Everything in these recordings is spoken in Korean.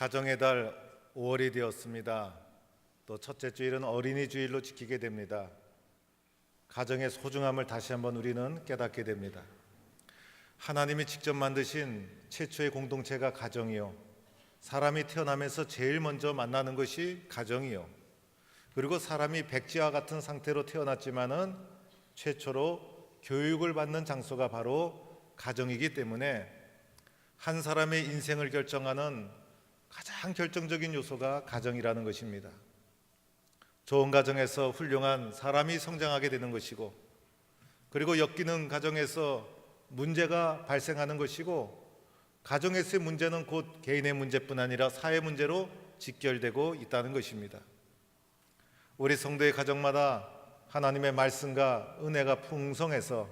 가정의 달 5월이 되었습니다. 또 첫째 주일은 어린이 주일로 지키게 됩니다. 가정의 소중함을 다시 한번 우리는 깨닫게 됩니다. 하나님이 직접 만드신 최초의 공동체가 가정이요, 사람이 태어나면서 제일 먼저 만나는 것이 가정이요, 그리고 사람이 백지와 같은 상태로 태어났지만은 최초로 교육을 받는 장소가 바로 가정이기 때문에 한 사람의 인생을 결정하는 가장 결정적인 요소가 가정이라는 것입니다. 좋은 가정에서 훌륭한 사람이 성장하게 되는 것이고, 그리고 엮이는 가정에서 문제가 발생하는 것이고, 가정에서의 문제는 곧 개인의 문제뿐 아니라 사회 문제로 직결되고 있다는 것입니다. 우리 성도의 가정마다 하나님의 말씀과 은혜가 풍성해서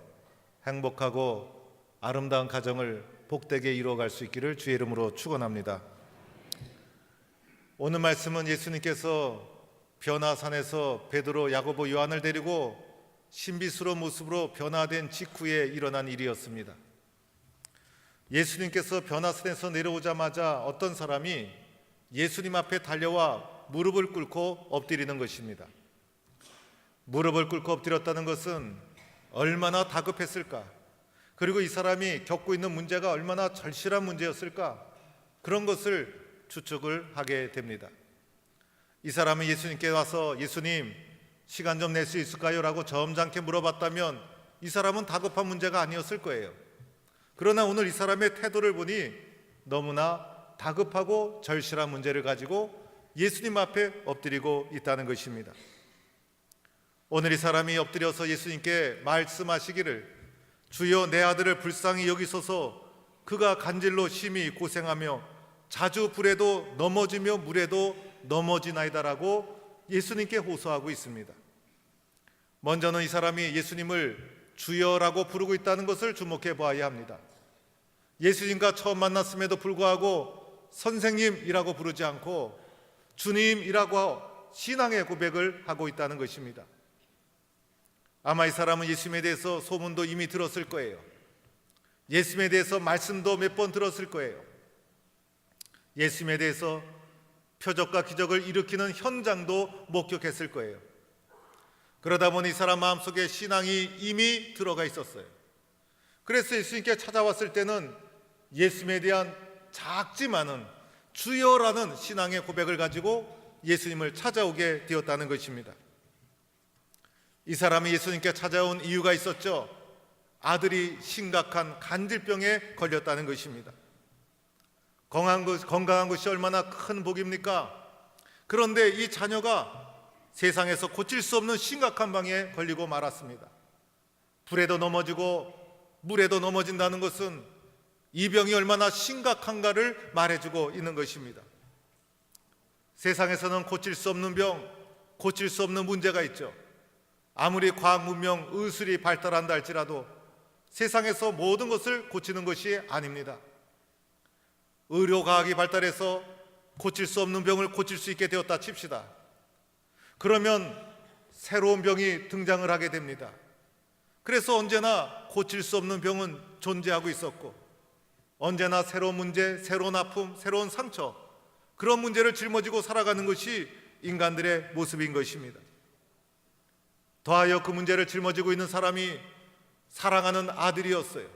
행복하고 아름다운 가정을 복되게 이루어갈 수 있기를 주의 이름으로 축원합니다. 오늘 말씀은 예수님께서 변화산에서 베드로, 야고보, 요한을 데리고 신비스러운 모습으로 변화된 직후에 일어난 일이었습니다. 예수님께서 변화산에서 내려오자마자 어떤 사람이 예수님 앞에 달려와 무릎을 꿇고 엎드리는 것입니다. 무릎을 꿇고 엎드렸다는 것은 얼마나 다급했을까, 그리고 이 사람이 겪고 있는 문제가 얼마나 절실한 문제였을까, 그런 것을 추측을 하게 됩니다. 이 사람은 예수님께 와서 예수님, 시간 좀 낼 수 있을까요? 라고 점잖게 물어봤다면 이 사람은 다급한 문제가 아니었을 거예요. 그러나 오늘 이 사람의 태도를 보니 너무나 다급하고 절실한 문제를 가지고 예수님 앞에 엎드리고 있다는 것입니다. 오늘 이 사람이 엎드려서 예수님께 말씀하시기를, 주여 내 아들을 불쌍히 여기소서, 그가 간질로 심히 고생하며 자주 불에도 넘어지며 물에도 넘어지나이다라고 예수님께 호소하고 있습니다. 먼저는 이 사람이 예수님을 주여라고 부르고 있다는 것을 주목해 보아야 합니다. 예수님과 처음 만났음에도 불구하고 선생님이라고 부르지 않고 주님이라고 신앙의 고백을 하고 있다는 것입니다. 아마 이 사람은 예수님에 대해서 소문도 이미 들었을 거예요. 예수님에 대해서 말씀도 몇 번 들었을 거예요. 예수님에 대해서 표적과 기적을 일으키는 현장도 목격했을 거예요. 그러다 보니 이 사람 마음속에 신앙이 이미 들어가 있었어요. 그래서 예수님께 찾아왔을 때는 예수님에 대한 작지만은 주여라는 신앙의 고백을 가지고 예수님을 찾아오게 되었다는 것입니다. 이 사람이 예수님께 찾아온 이유가 있었죠. 아들이 심각한 간질병에 걸렸다는 것입니다. 건강한 것이 얼마나 큰 복입니까? 그런데 이 자녀가 세상에서 고칠 수 없는 심각한 병에 걸리고 말았습니다. 불에도 넘어지고 물에도 넘어진다는 것은 이 병이 얼마나 심각한가를 말해주고 있는 것입니다. 세상에서는 고칠 수 없는 병, 고칠 수 없는 문제가 있죠. 아무리 과학 문명, 의술이 발달한다 할지라도 세상에서 모든 것을 고치는 것이 아닙니다. 의료과학이 발달해서 고칠 수 없는 병을 고칠 수 있게 되었다 칩시다. 그러면 새로운 병이 등장을 하게 됩니다. 그래서 언제나 고칠 수 없는 병은 존재하고 있었고, 언제나 새로운 문제, 새로운 아픔, 새로운 상처, 그런 문제를 짊어지고 살아가는 것이 인간들의 모습인 것입니다. 더하여 그 문제를 짊어지고 있는 사람이 사랑하는 아들이었어요.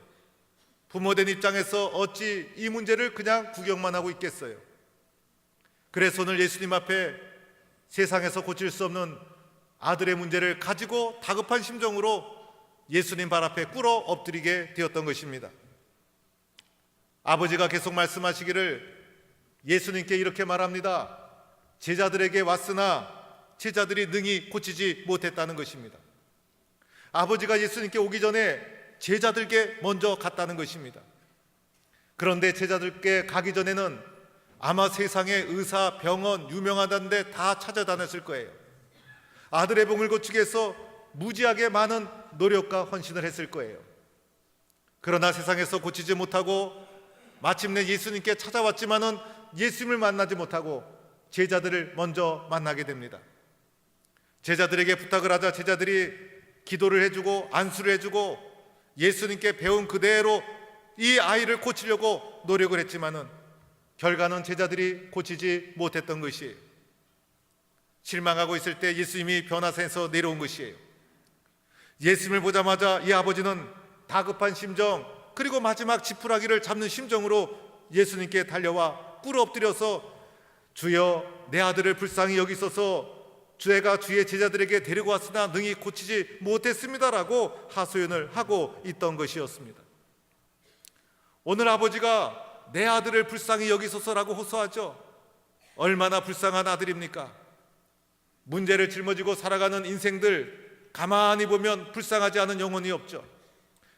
부모된 입장에서 어찌 이 문제를 그냥 구경만 하고 있겠어요. 그래서 오늘 예수님 앞에 세상에서 고칠 수 없는 아들의 문제를 가지고 다급한 심정으로 예수님 발 앞에 꿇어 엎드리게 되었던 것입니다. 아버지가 계속 말씀하시기를 예수님께 이렇게 말합니다. 제자들에게 왔으나 제자들이 능히 고치지 못했다는 것입니다. 아버지가 예수님께 오기 전에 제자들께 먼저 갔다는 것입니다. 그런데 제자들께 가기 전에는 아마 세상의 의사, 병원, 유명하다는 데 다 찾아다녔을 거예요. 아들의 병을 고치기 위해서 무지하게 많은 노력과 헌신을 했을 거예요. 그러나 세상에서 고치지 못하고 마침내 예수님께 찾아왔지만은 예수님을 만나지 못하고 제자들을 먼저 만나게 됩니다. 제자들에게 부탁을 하자 제자들이 기도를 해주고 안수를 해주고 예수님께 배운 그대로 이 아이를 고치려고 노력을 했지만은 결과는 제자들이 고치지 못했던 것이에요. 실망하고 있을 때 예수님이 변화산에서 내려온 것이에요. 예수님을 보자마자 이 아버지는 다급한 심정, 그리고 마지막 지푸라기를 잡는 심정으로 예수님께 달려와 꿇어 엎드려서 주여, 내 아들을 불쌍히 여기소서, 죄가 주의 제자들에게 데리고 왔으나 능히 고치지 못했습니다라고 하소연을 하고 있던 것이었습니다. 오늘 아버지가 내 아들을 불쌍히 여기소서라고 호소하죠. 얼마나 불쌍한 아들입니까? 문제를 짊어지고 살아가는 인생들 가만히 보면 불쌍하지 않은 영혼이 없죠.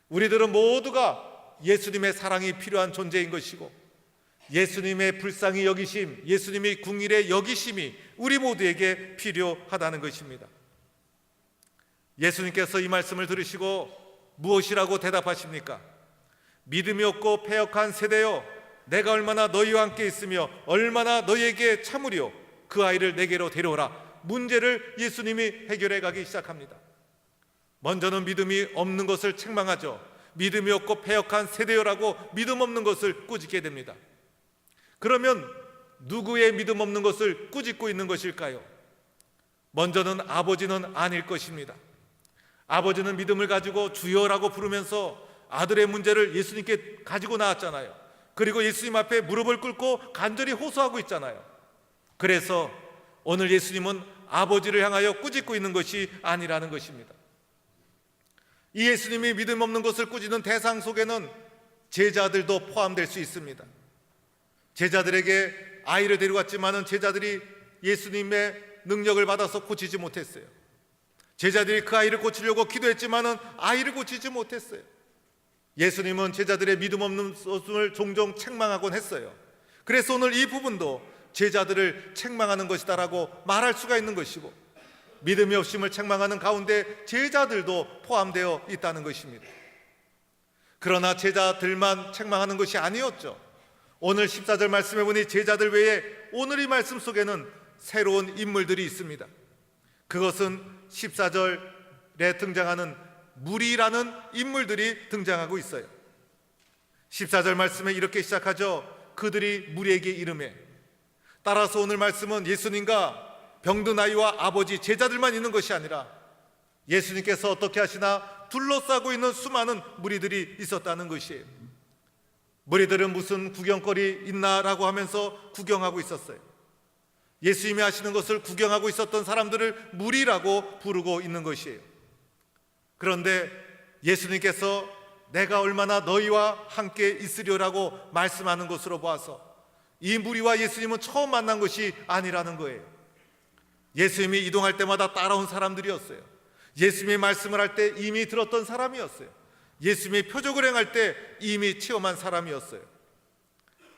우리들은 모두가 예수님의 사랑이 필요한 존재인 것이고, 예수님의 불쌍히 여기심, 예수님의 궁일의 여기심이 우리 모두에게 필요하다는 것입니다. 예수님께서 이 말씀을 들으시고 무엇이라고 대답하십니까? 믿음이 없고 패역한 세대여, 내가 얼마나 너희와 함께 있으며 얼마나 너희에게 참으리요, 그 아이를 내게로 데려오라. 문제를 예수님이 해결해 가기 시작합니다. 먼저는 믿음이 없는 것을 책망하죠. 믿음이 없고 패역한 세대여라고 믿음 없는 것을 꾸짖게 됩니다. 그러면 누구의 믿음 없는 것을 꾸짖고 있는 것일까요? 먼저는 아버지는 아닐 것입니다. 아버지는 믿음을 가지고 주여라고 부르면서 아들의 문제를 예수님께 가지고 나왔잖아요. 그리고 예수님 앞에 무릎을 꿇고 간절히 호소하고 있잖아요. 그래서 오늘 예수님은 아버지를 향하여 꾸짖고 있는 것이 아니라는 것입니다. 이 예수님이 믿음 없는 것을 꾸짖는 대상 속에는 제자들도 포함될 수 있습니다. 제자들에게 아이를 데려왔지만은 제자들이 예수님의 능력을 받아서 고치지 못했어요. 제자들이 그 아이를 고치려고 기도했지만은 아이를 고치지 못했어요. 예수님은 제자들의 믿음 없는 것을 종종 책망하곤 했어요. 그래서 오늘 이 부분도 제자들을 책망하는 것이다라고 말할 수가 있는 것이고, 믿음이 없음을 책망하는 가운데 제자들도 포함되어 있다는 것입니다. 그러나 제자들만 책망하는 것이 아니었죠. 오늘 14절 말씀해 보니 제자들 외에 오늘 이 말씀 속에는 새로운 인물들이 있습니다. 그것은 14절에 등장하는 무리라는 인물들이 등장하고 있어요. 14절 말씀에 이렇게 시작하죠. 그들이 무리에게 이르매. 따라서 오늘 말씀은 예수님과 병든 아이와 아버지, 제자들만 있는 것이 아니라 예수님께서 어떻게 하시나 둘러싸고 있는 수많은 무리들이 있었다는 것이에요. 무리들은 무슨 구경거리 있나라고 하면서 구경하고 있었어요. 예수님이 하시는 것을 구경하고 있었던 사람들을 무리라고 부르고 있는 것이에요. 그런데 예수님께서 내가 얼마나 너희와 함께 있으리라고 말씀하는 것으로 보아서 이 무리와 예수님은 처음 만난 것이 아니라는 거예요. 예수님이 이동할 때마다 따라온 사람들이었어요. 예수님이 말씀을 할 때 이미 들었던 사람이었어요. 예수님이 표적을 행할 때 이미 체험한 사람이었어요.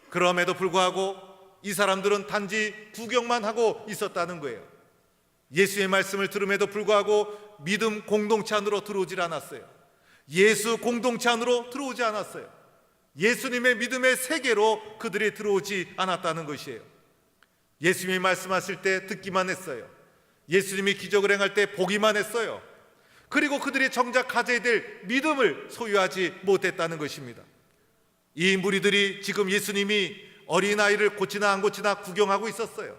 그럼에도 불구하고 이 사람들은 단지 구경만 하고 있었다는 거예요. 예수의 말씀을 들음에도 불구하고 믿음 공동체 안으로 들어오질 않았어요. 예수 공동체 안으로 들어오지 않았어요. 예수님의 믿음의 세계로 그들이 들어오지 않았다는 것이에요. 예수님이 말씀하실 때 듣기만 했어요. 예수님이 기적을 행할 때 보기만 했어요. 그리고 그들이 정작 가져야 될 믿음을 소유하지 못했다는 것입니다. 이 무리들이 지금 예수님이 어린아이를 고치나 안 고치나 구경하고 있었어요.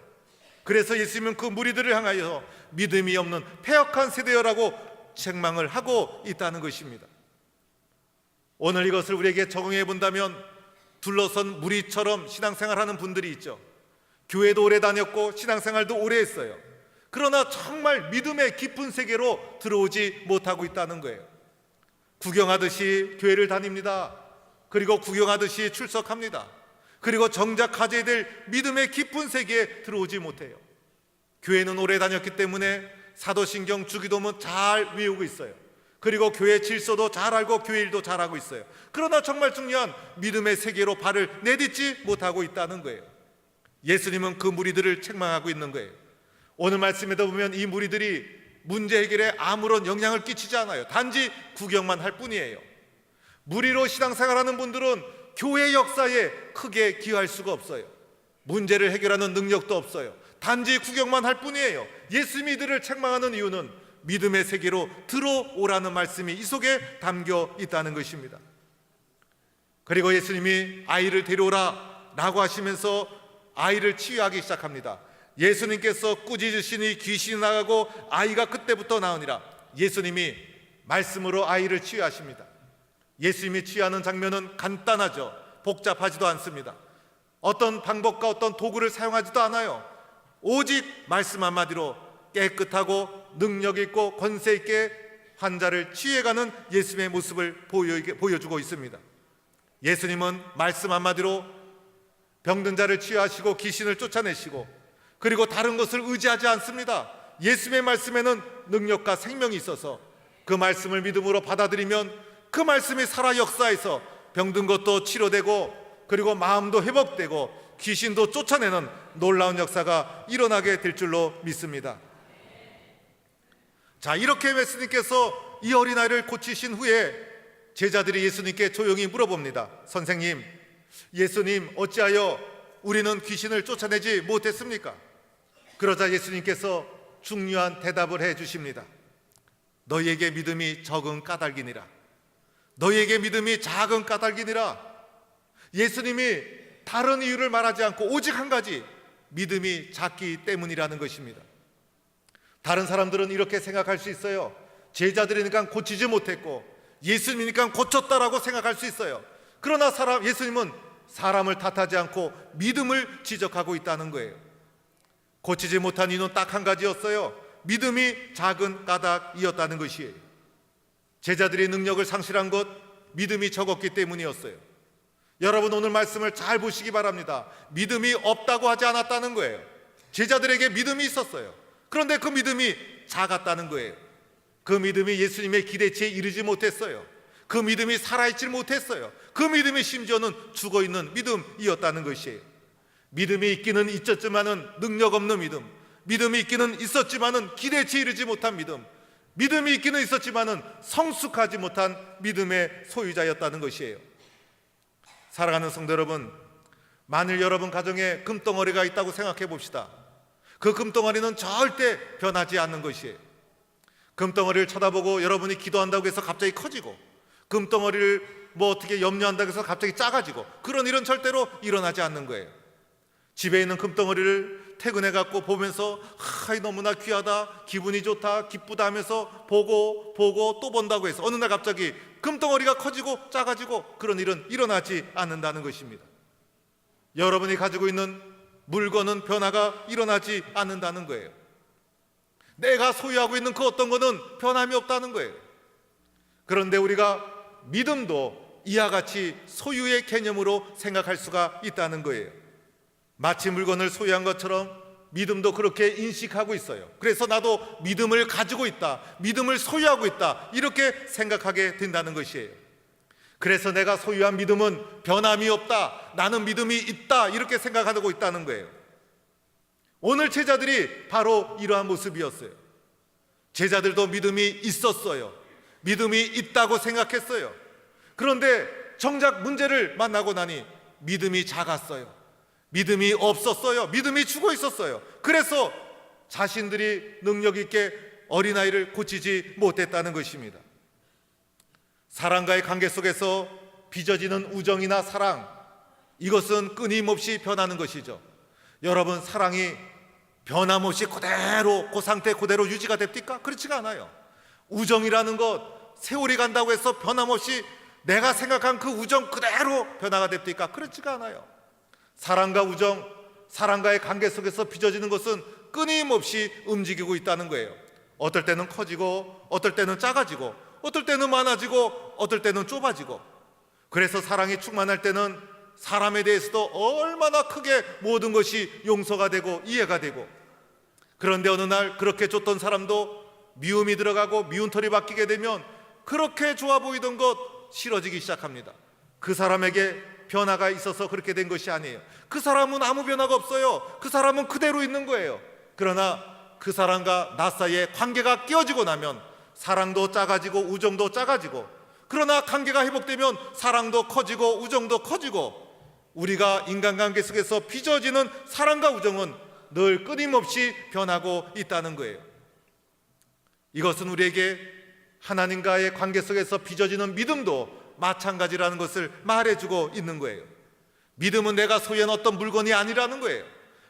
그래서 예수님은 그 무리들을 향하여 믿음이 없는 패역한 세대여라고 책망을 하고 있다는 것입니다. 오늘 이것을 우리에게 적용해 본다면 둘러선 무리처럼 신앙생활하는 분들이 있죠. 교회도 오래 다녔고 신앙생활도 오래 했어요. 그러나 정말 믿음의 깊은 세계로 들어오지 못하고 있다는 거예요. 구경하듯이 교회를 다닙니다. 그리고 구경하듯이 출석합니다. 그리고 정작 가져야 될 믿음의 깊은 세계에 들어오지 못해요. 교회는 오래 다녔기 때문에 사도신경, 주기도문 잘 외우고 있어요. 그리고 교회 질서도 잘 알고 교회 일도 잘하고 있어요. 그러나 정말 중요한 믿음의 세계로 발을 내딛지 못하고 있다는 거예요. 예수님은 그 무리들을 책망하고 있는 거예요. 오늘 말씀에도 보면 이 무리들이 문제 해결에 아무런 영향을 끼치지 않아요. 단지 구경만 할 뿐이에요. 무리로 신앙생활하는 분들은 교회 역사에 크게 기여할 수가 없어요. 문제를 해결하는 능력도 없어요. 단지 구경만 할 뿐이에요. 예수님이 이들을 책망하는 이유는 믿음의 세계로 들어오라는 말씀이 이 속에 담겨 있다는 것입니다. 그리고 예수님이 아이를 데려오라 라고 하시면서 아이를 치유하기 시작합니다. 예수님께서 꾸짖으시니 귀신이 나가고 아이가 그때부터 나으니라. 예수님이 말씀으로 아이를 치유하십니다. 예수님이 치유하는 장면은 간단하죠. 복잡하지도 않습니다. 어떤 방법과 어떤 도구를 사용하지도 않아요. 오직 말씀 한마디로 깨끗하고 능력 있고 권세 있게 환자를 치유해가는 예수님의 모습을 보여주고 있습니다. 예수님은 말씀 한마디로 병든 자를 치유하시고 귀신을 쫓아내시고, 그리고 다른 것을 의지하지 않습니다. 예수님의 말씀에는 능력과 생명이 있어서 그 말씀을 믿음으로 받아들이면 그 말씀이 살아 역사해서 병든 것도 치료되고, 그리고 마음도 회복되고 귀신도 쫓아내는 놀라운 역사가 일어나게 될 줄로 믿습니다. 자, 이렇게 예수님께서 이 어린아이를 고치신 후에 제자들이 예수님께 조용히 물어봅니다. 선생님, 예수님, 어찌하여 우리는 귀신을 쫓아내지 못했습니까? 그러자 예수님께서 중요한 대답을 해 주십니다. 너희에게 믿음이 적은 까닭이니라. 너희에게 믿음이 작은 까닭이니라. 예수님이 다른 이유를 말하지 않고 오직 한 가지, 믿음이 작기 때문이라는 것입니다. 다른 사람들은 이렇게 생각할 수 있어요. 제자들이니까 고치지 못했고 예수님이니까 고쳤다라고 생각할 수 있어요. 그러나 예수님은 사람을 탓하지 않고 믿음을 지적하고 있다는 거예요. 고치지 못한 이유는 딱 한 가지였어요. 믿음이 작은 까닭이었다는 것이에요. 제자들의 능력을 상실한 것, 믿음이 적었기 때문이었어요. 여러분, 오늘 말씀을 잘 보시기 바랍니다. 믿음이 없다고 하지 않았다는 거예요. 제자들에게 믿음이 있었어요. 그런데 그 믿음이 작았다는 거예요. 그 믿음이 예수님의 기대치에 이르지 못했어요. 그 믿음이 살아있지 못했어요. 그 믿음이 심지어는 죽어있는 믿음이었다는 것이에요. 믿음이 있기는 있었지만은 능력 없는 믿음, 믿음이 있기는 있었지만은 기대치에 이르지 못한 믿음, 믿음이 있기는 있었지만은 성숙하지 못한 믿음의 소유자였다는 것이에요. 사랑하는 성도 여러분, 만일 여러분 가정에 금덩어리가 있다고 생각해 봅시다. 그 금덩어리는 절대 변하지 않는 것이에요. 금덩어리를 쳐다보고 여러분이 기도한다고 해서 갑자기 커지고, 금덩어리를 어떻게 염려한다고 해서 갑자기 작아지고, 그런 일은 절대로 일어나지 않는 거예요. 집에 있는 금덩어리를 퇴근해 갖고 보면서 너무나 귀하다, 기분이 좋다, 기쁘다 하면서 보고 또 본다고 해서 어느 날 갑자기 금덩어리가 커지고 작아지고, 그런 일은 일어나지 않는다는 것입니다. 여러분이 가지고 있는 물건은 변화가 일어나지 않는다는 거예요. 내가 소유하고 있는 그 어떤 거는 변함이 없다는 거예요. 그런데 우리가 믿음도 이와 같이 소유의 개념으로 생각할 수가 있다는 거예요. 마치 물건을 소유한 것처럼 믿음도 그렇게 인식하고 있어요. 그래서 나도 믿음을 가지고 있다, 믿음을 소유하고 있다, 이렇게 생각하게 된다는 것이에요. 그래서 내가 소유한 믿음은 변함이 없다, 나는 믿음이 있다, 이렇게 생각하고 있다는 거예요. 오늘 제자들이 바로 이러한 모습이었어요. 제자들도 믿음이 있었어요. 믿음이 있다고 생각했어요. 그런데 정작 문제를 만나고 나니 믿음이 작았어요. 믿음이 없었어요. 믿음이 죽어 있었어요. 그래서 자신들이 능력 있게 어린아이를 고치지 못했다는 것입니다. 사랑과의 관계 속에서 빚어지는 우정이나 사랑, 이것은 끊임없이 변하는 것이죠. 여러분, 사랑이 변함없이 그대로 그 상태 그대로 유지가 됩니까? 그렇지가 않아요. 우정이라는 것, 세월이 간다고 해서 변함없이 내가 생각한 그 우정 그대로 변화가 됩니까? 그렇지가 않아요. 사랑과 우정, 사랑과의 관계 속에서 빚어지는 것은 끊임없이 움직이고 있다는 거예요. 어떨 때는 커지고, 어떨 때는 작아지고, 어떨 때는 많아지고, 어떨 때는 좁아지고. 그래서 사랑이 충만할 때는 사람에 대해서도 얼마나 크게 모든 것이 용서가 되고 이해가 되고, 그런데 어느 날 그렇게 줬던 사람도 미움이 들어가고 미운털이 바뀌게 되면 그렇게 좋아 보이던 것 싫어지기 시작합니다. 그 사람에게 변화가 있어서 그렇게 된 것이 아니에요. 그 사람은 아무 변화가 없어요. 그 사람은 그대로 있는 거예요. 그러나 그 사람과 나 사이에 관계가 끼어지고 나면 사랑도 작아지고 우정도 작아지고, 그러나 관계가 회복되면 사랑도 커지고 우정도 커지고, 우리가 인간관계 속에서 빚어지는 사랑과 우정은 늘 끊임없이 변하고 있다는 거예요. 이것은 우리에게 하나님과의 관계 속에서 빚어지는 믿음도 마찬가지라는 것을 말해주고 있는 거예요. 믿음은 내가 소유한 어떤 물건이 아니라는 거예요.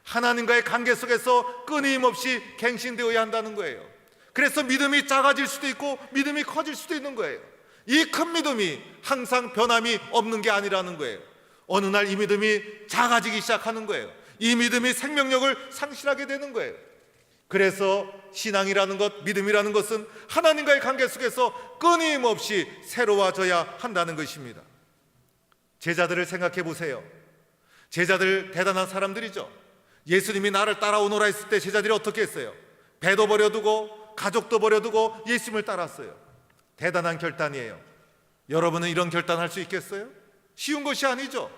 하나님과의 관계 속에서 끊임없이 갱신되어야 한다는 거예요. 그래서 믿음이 작아질 수도 있고 믿음이 커질 수도 있는 거예요. 이 큰 믿음이 항상 변함이 없는 게 아니라는 거예요. 어느 날 이 믿음이 작아지기 시작하는 거예요. 이 믿음이 생명력을 상실하게 되는 거예요. 그래서 신앙이라는 것, 믿음이라는 것은 하나님과의 관계 속에서 끊임없이 새로워져야 한다는 것입니다. 제자들을 생각해 보세요. 제자들 대단한 사람들이죠. 예수님이 나를 따라오너라 했을 때 제자들이 어떻게 했어요? 배도 버려두고 가족도 버려두고 예수님을 따랐어요. 대단한 결단이에요. 여러분은 이런 결단할 수 있겠어요? 쉬운 것이 아니죠.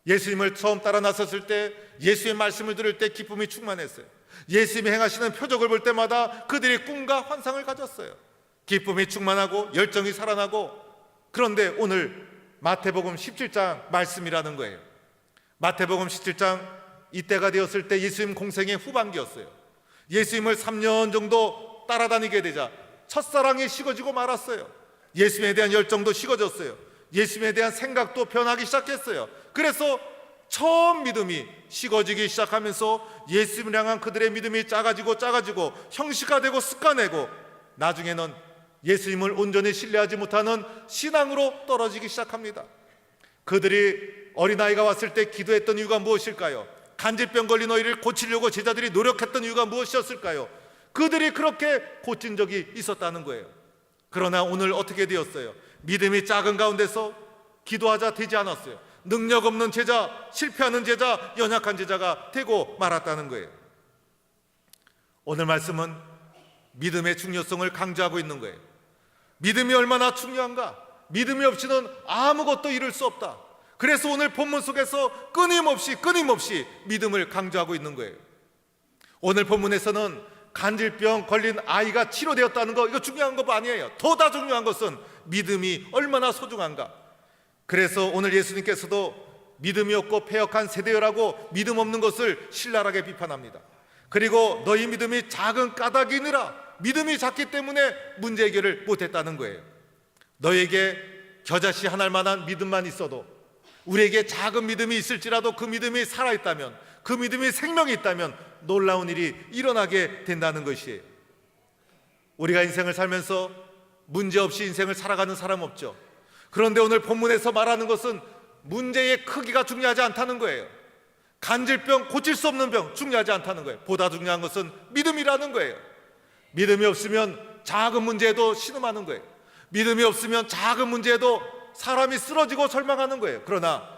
예수님을 처음 따라 나섰을 때 예수의 말씀을 들을 때 기쁨이 충만했어요. 예수님이 행하시는 표적을 볼 때마다 그들이 꿈과 환상을 가졌어요. 기쁨이 충만하고 열정이 살아나고. 그런데 오늘 마태복음 17장 말씀이라는 거예요. 마태복음 17장 이때가 되었을 때 예수님 공생의 후반기였어요. 예수님을 3년 정도 따라다니게 되자 첫사랑이 식어지고 말았어요. 예수님에 대한 열정도 식어졌어요. 예수님에 대한 생각도 변하기 시작했어요. 그래서 처음 믿음이 식어지기 시작하면서 예수님을 향한 그들의 믿음이 작아지고 형식화되고 습관되고 나중에는 예수님을 온전히 신뢰하지 못하는 신앙으로 떨어지기 시작합니다. 그들이 어린아이가 왔을 때 기도했던 이유가 무엇일까요? 간질병 걸린 아이를 고치려고 제자들이 노력했던 이유가 무엇이었을까요? 그들이 그렇게 고친 적이 있었다는 거예요. 그러나 오늘 어떻게 되었어요? 믿음이 작은 가운데서 기도하자 되지 않았어요. 능력 없는 제자, 실패하는 제자, 연약한 제자가 되고 말았다는 거예요. 오늘 말씀은 믿음의 중요성을 강조하고 있는 거예요. 믿음이 얼마나 중요한가? 믿음이 없이는 아무것도 이룰 수 없다. 그래서 오늘 본문 속에서 끊임없이 믿음을 강조하고 있는 거예요. 오늘 본문에서는 간질병 걸린 아이가 치료되었다는 거, 이거 중요한 거 아니에요. 더 중요한 것은 믿음이 얼마나 소중한가. 그래서 오늘 예수님께서도 믿음이 없고 패역한 세대여라고 믿음 없는 것을 신랄하게 비판합니다. 그리고 너희 믿음이 작은 까닭이니라, 믿음이 작기 때문에 문제 해결을 못했다는 거예요. 너에게 겨자씨 한 알만한 믿음만 있어도, 우리에게 작은 믿음이 있을지라도 그 믿음이 살아있다면, 그 믿음이 생명이 있다면 놀라운 일이 일어나게 된다는 것이에요. 우리가 인생을 살면서 문제없이 인생을 살아가는 사람 없죠. 그런데 오늘 본문에서 말하는 것은 문제의 크기가 중요하지 않다는 거예요. 간질병, 고칠 수 없는 병 중요하지 않다는 거예요. 보다 중요한 것은 믿음이라는 거예요. 믿음이 없으면 작은 문제에도 신음하는 거예요. 믿음이 없으면 작은 문제에도 사람이 쓰러지고 절망하는 거예요. 그러나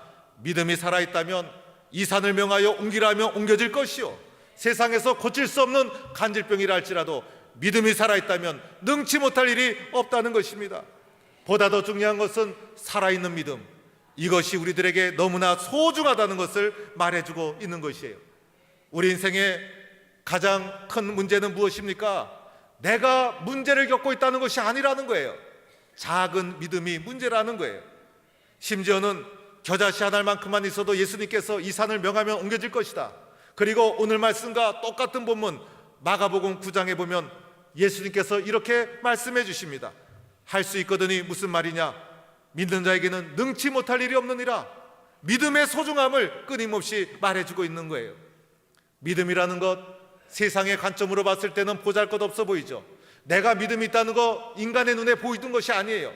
믿음이 살아있다면 이 산을 명하여 옮기라 하면 옮겨질 것이요, 세상에서 고칠 수 없는 간질병이라 할지라도 믿음이 살아있다면 능치 못할 일이 없다는 것입니다. 보다 더 중요한 것은 살아있는 믿음, 이것이 우리들에게 너무나 소중하다는 것을 말해주고 있는 것이에요. 우리 인생의 가장 큰 문제는 무엇입니까? 내가 문제를 겪고 있다는 것이 아니라는 거예요. 작은 믿음이 문제라는 거예요. 심지어는 겨자씨 한 알만큼만 있어도 예수님께서 이 산을 명하면 옮겨질 것이다. 그리고 오늘 말씀과 똑같은 본문 마가복음 9장에 보면 예수님께서 이렇게 말씀해 주십니다. 할 수 있거든이 무슨 말이냐? 믿는 자에게는 능치 못할 일이 없느니라. 믿음의 소중함을 끊임없이 말해주고 있는 거예요. 믿음이라는 것, 세상의 관점으로 봤을 때는 보잘것없어 보이죠. 내가 믿음이 있다는 거 인간의 눈에 보이던 것이 아니에요.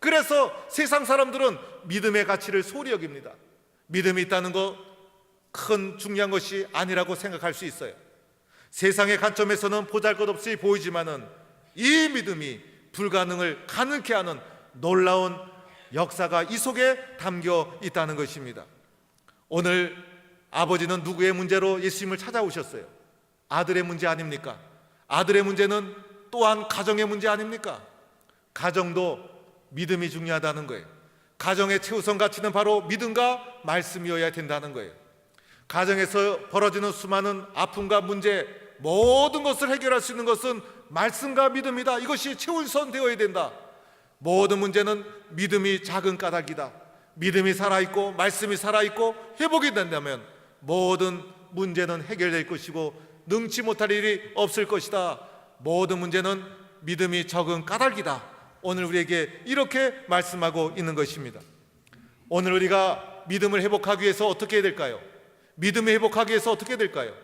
그래서 세상 사람들은 믿음의 가치를 소홀히 여깁니다. 믿음이 있다는 거 큰 중요한 것이 아니라고 생각할 수 있어요. 세상의 관점에서는 보잘것없이 보이지만은 이 믿음이 불가능을 가능케 하는 놀라운 역사가 이 속에 담겨 있다는 것입니다. 오늘 아버지는 누구의 문제로 예수님을 찾아오셨어요? 아들의 문제 아닙니까? 아들의 문제는 또한 가정의 문제 아닙니까? 가정도 믿음이 중요하다는 거예요. 가정의 최우선 가치는 바로 믿음과 말씀이어야 된다는 거예요. 가정에서 벌어지는 수많은 아픔과 문제, 모든 것을 해결할 수 있는 것은 말씀과 믿음이다. 이것이 최우선 되어야 된다. 모든 문제는 믿음이 작은 까닭이다. 믿음이 살아있고 말씀이 살아있고 회복이 된다면 모든 문제는 해결될 것이고 능치 못할 일이 없을 것이다. 모든 문제는 믿음이 적은 까닭이다. 오늘 우리에게 이렇게 말씀하고 있는 것입니다. 오늘 우리가 믿음을 회복하기 위해서 어떻게 해야 될까요? 믿음을 회복하기 위해서 어떻게 해야 될까요?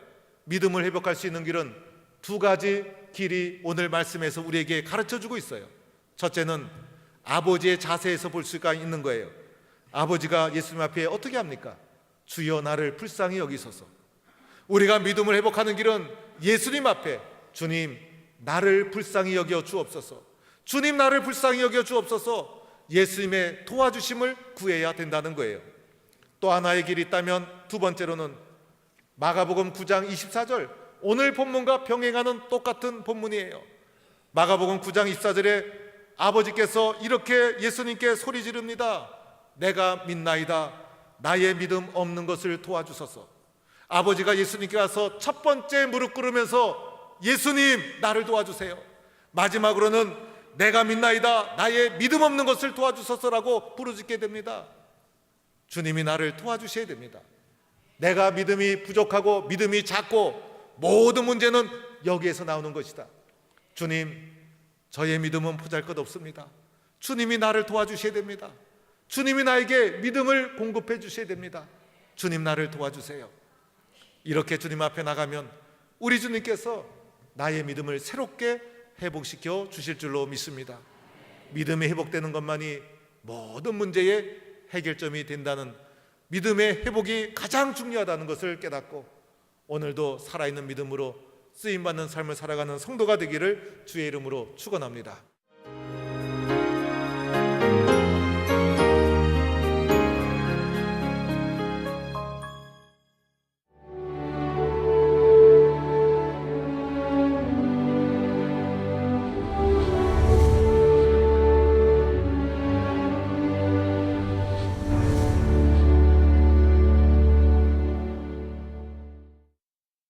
믿음을 회복할 수 있는 길은 두 가지 길이 오늘 말씀에서 우리에게 가르쳐주고 있어요. 첫째는 아버지의 자세에서 볼 수가 있는 거예요. 아버지가 예수님 앞에 어떻게 합니까? 주여 나를 불쌍히 여기소서. 우리가 믿음을 회복하는 길은 예수님 앞에 주님 나를 불쌍히 여겨 주옵소서, 주님 나를 불쌍히 여겨 주옵소서, 예수님의 도와주심을 구해야 된다는 거예요. 또 하나의 길이 있다면 두 번째로는 마가복음 9장 24절, 오늘 본문과 병행하는 똑같은 본문이에요. 마가복음 9장 24절에 아버지께서 이렇게 예수님께 소리 지릅니다. 내가 믿나이다. 나의 믿음 없는 것을 도와주소서. 아버지가 예수님께 와서 첫 번째 무릎 꿇으면서 예수님 나를 도와주세요. 마지막으로는 내가 믿나이다. 나의 믿음 없는 것을 도와주소서라고 부르짖게 됩니다. 주님이 나를 도와주셔야 됩니다. 내가 믿음이 부족하고 믿음이 작고 모든 문제는 여기에서 나오는 것이다. 주님, 저의 믿음은 보잘것없습니다. 주님이 나를 도와주셔야 됩니다. 주님이 나에게 믿음을 공급해 주셔야 됩니다. 주님 나를 도와주세요. 이렇게 주님 앞에 나가면 우리 주님께서 나의 믿음을 새롭게 회복시켜 주실 줄로 믿습니다. 믿음이 회복되는 것만이 모든 문제의 해결점이 된다는, 믿음의 회복이 가장 중요하다는 것을 깨닫고 오늘도 살아있는 믿음으로 쓰임받는 삶을 살아가는 성도가 되기를 주의 이름으로 축원합니다.